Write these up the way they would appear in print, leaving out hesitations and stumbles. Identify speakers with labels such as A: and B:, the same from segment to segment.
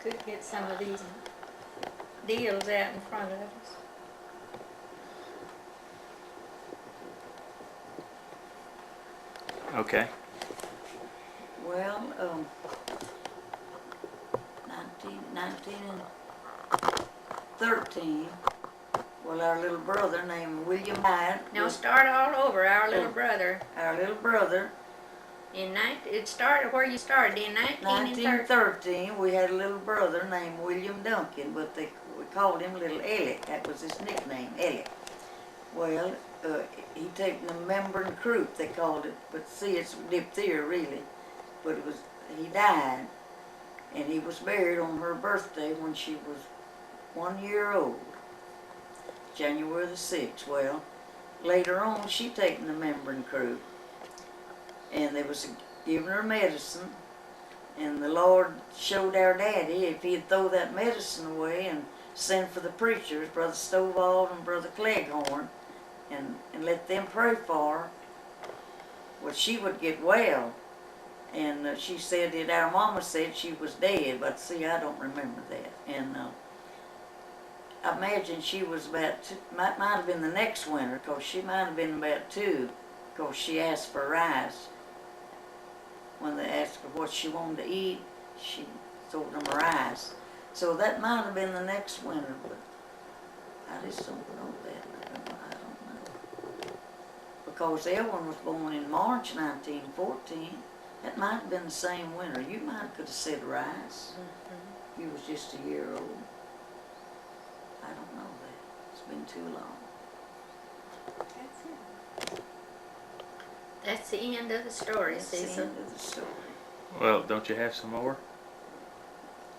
A: could get some of these deals out in front of us.
B: Okay.
C: Well, 1913. Well, our little brother named William Hyde.
A: Now start all over. Our little brother.
C: Our little brother.
A: It started where you started in
C: 1913. We had a little brother named William Duncan, but we called him Little Elliot. That was his nickname, Elliot. Well, he taken a membrane croup, they called it, but see, it's diphtheria really. But he died, and he was buried on her birthday when she was 1 year old, January the 6th. Well, later on, she taken the membrane croup, and they was giving her medicine, and the Lord showed our daddy if he'd throw that medicine away and send for the preachers, Brother Stovall and Brother Cleghorn, and let them pray for her, well, she would get well. And she said that our mama said she was dead, but see, I don't remember that. And I imagine she was about might have been the next winter, because she might have been about 2, because she asked for rice. When they asked her what she wanted to eat, she told them rice. So that might have been the next winter, but I just don't know that. I don't know. Because Elwin was born in March 1914. That might have been the same winter. You might could have said rice. Mm-hmm. You was just a year old. I don't know that. It's been too long.
A: That's it. That's the end of the story,
C: That's
A: Cecil.
C: the end of the story.
B: Well, don't you have some more?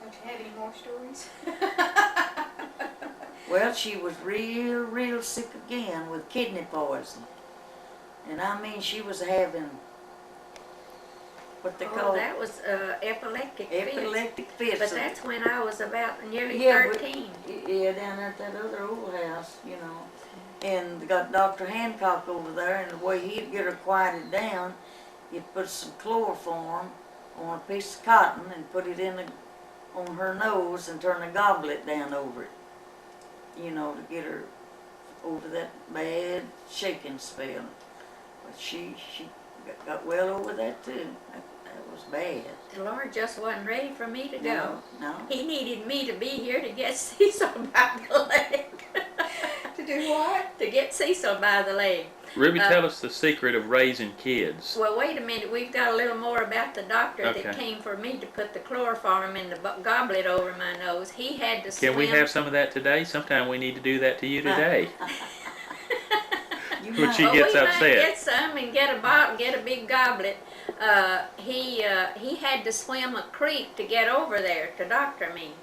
D: Don't you have any more stories?
C: Well, she was real sick again with kidney poison. And I mean, she was having what they call
A: that was epileptic
C: fits.
A: But that's when I was about nearly 13.
C: Yeah, down at that other old house, you know. And they got Dr. Hancock over there, and the way he'd get her quieted down, he'd put some chloroform on a piece of cotton and put it on her nose and turn a goblet down over it, you know, to get her over that bad shaking spell. But she got well over that too. That was bad.
A: The Lord just wasn't ready for me to go.
C: No.
A: He needed me to be here to get Cecil by the leg.
D: To do what?
A: To get Cecil by the leg.
B: Ruby, tell us the secret of raising kids.
A: Well, wait a minute. We've got a little more about the doctor that came for me to put the chloroform in the goblet over my nose. He had to swim.
B: Can we have some of that today? Sometime we need to do that to you today. When she gets upset.
A: We might get some and get a bottle, get a big goblet. He had to swim a creek to get over there to doctor me.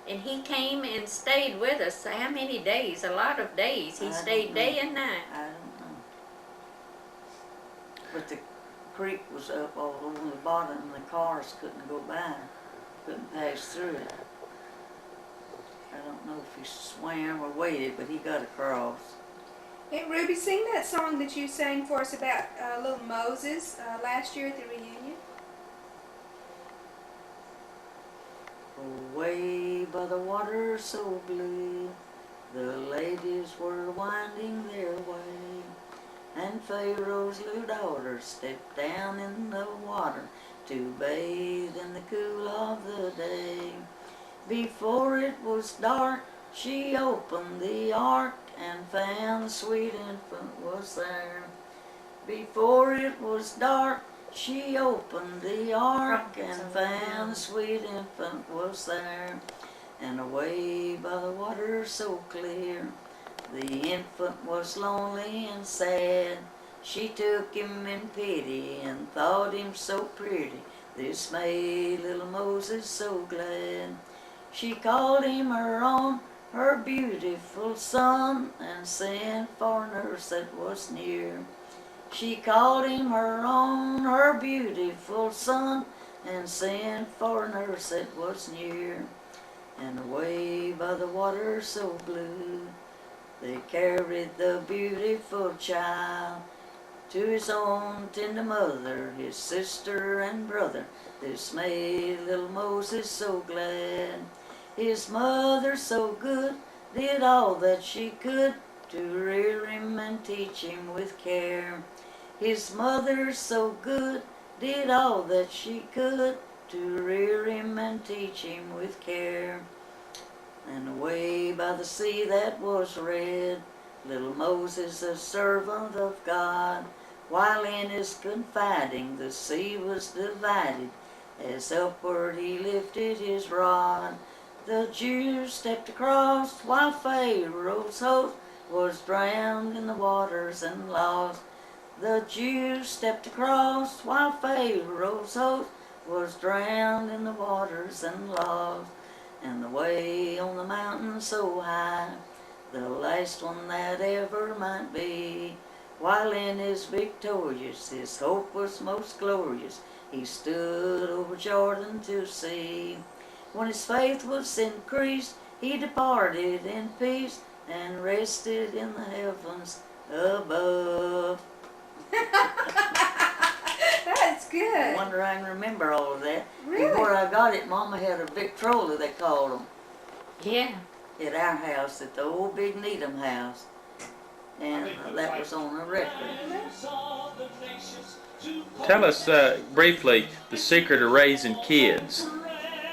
A: And he came and stayed with us. How many days? A lot of days. He stayed day and night.
C: I don't know. But the creek was up all over the bottom and the cars couldn't go by. Couldn't pass through it. I don't know if he swam or waded, but he got across.
D: Hey, Ruby, sing that song that you sang for us about little Moses last year at the reunion.
C: Away by the water so blue, the ladies were winding their way, and Pharaoh's little daughter stepped down in the water to bathe in the cool of the day. Before it was dark, she opened the ark and found the sweet infant was there. Before it was dark, she opened the ark and found the sweet infant was there. And away by the water so clear, the infant was lonely and sad. She took him in pity and thought him so pretty. This made little Moses so glad. She called him her own, her beautiful son, and sent for a nurse that was near. She called him her own, her beautiful son, and sent for a nurse that was near. And away by the water so blue, they carried the beautiful child To his own tender mother, his sister and brother, this made little Moses so glad. His mother so good did all that she could to rear him and teach him with care. His mother so good did all that she could to rear him and teach him with care. And away by the sea that was red, little Moses, a servant of God, while in his confiding the sea was divided, as upward he lifted his rod. The Jews stepped across while Pharaoh's host was drowned in the waters and lost. The Jews stepped across while Pharaoh's host was drowned in the waters and lost. And away on the mountain so high, the last one that ever might be, while in his victorious, his hope was most glorious, he stood over Jordan to see. When his faith was increased, he departed in peace and rested in the heavens above.
D: That's
C: I
D: good.
C: wonder I can remember all of that.
D: Really?
C: And where I got it, Mama had a Victrola, they called them,
A: Yeah.
C: at our house, at the old big Needham house. And that was on a record.
B: Tell us briefly the secret of raising kids.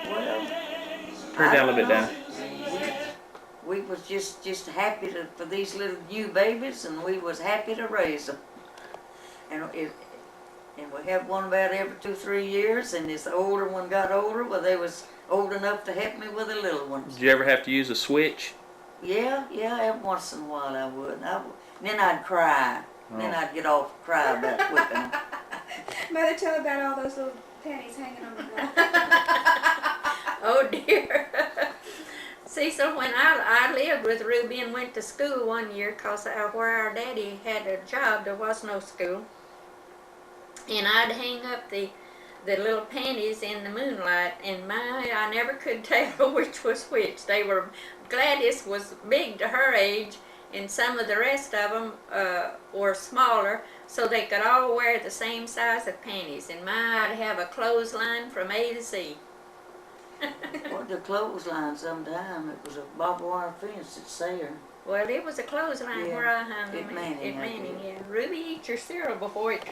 C: Well,
B: Turn it down a little bit, Dinah.
C: we was just happy for these little new babies, and we was happy to raise them. And we had one about every 2-3 years, and this older one got older. Well, they was old enough to help me with the little ones.
B: Did you ever have to use a switch?
C: Yeah, every once in a while I would. Then I'd cry.
B: Oh.
C: Then I'd get off and cry about whipping them.
D: Mother, tell about all those little panties hanging on the wall.
A: Oh dear. Cecil, when I lived with Ruby and went to school one year, because where our daddy had a job, there was no school. And I'd hang up the little panties in the moonlight, and I never could tell which was which. Gladys was big to her age, and some of the rest of them were smaller, so they could all wear the same size of panties. And I'd have a clothesline from A to Z.
C: Well, the clothesline sometime, it was a barbed wire fence at Sayre.
A: Well, it was a clothesline
C: Yeah,
A: where I hung them.
C: at Manning, I
A: Manning,
C: did.
A: yeah. Ruby, eat your cereal before it